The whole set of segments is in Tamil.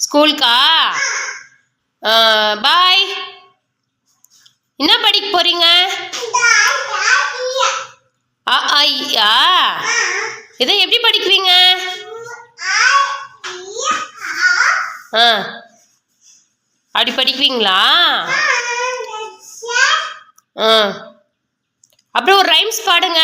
ஸ்கூலுக்கா? பாய். என்ன படிக்க போறீங்க? ஐயா இதை எப்படி படிக்கிறீங்க? அப்படி படிக்கிறீங்களா? அப்புறம் ஒரு ரைம்ஸ் பாடுங்க.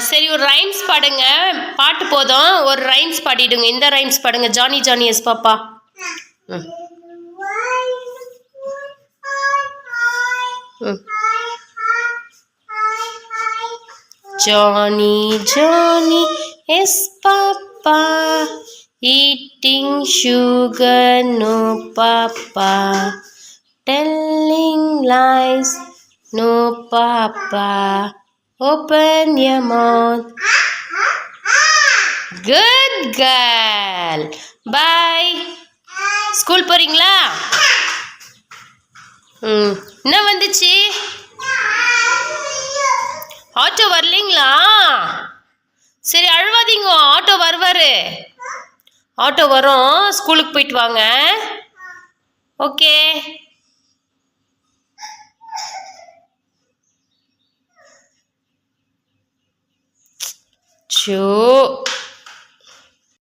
சரி, ஒரு ரைம்ஸ் பாடுங்க. பாட்டு போதும், ஒரு ரைம்ஸ் பாடிடுங்க. இந்த ரைம்ஸ் பாடுங்க. Johnny Johnny yes papa. Johnny, Johnny is Papa, eating sugar, no Papa, telling lies, no Papa, open your mouth. Good girl. Bye. School போறீங்களா? என்ன வந்துச்சு? ஆட்டோ வரலீங்களா? சரி, அழுவாதீங்க. ஆட்டோ வருவாரு. ஆட்டோ வரும். ஸ்கூலுக்கு போயிட்டு வாங்க. ஓகே. சோ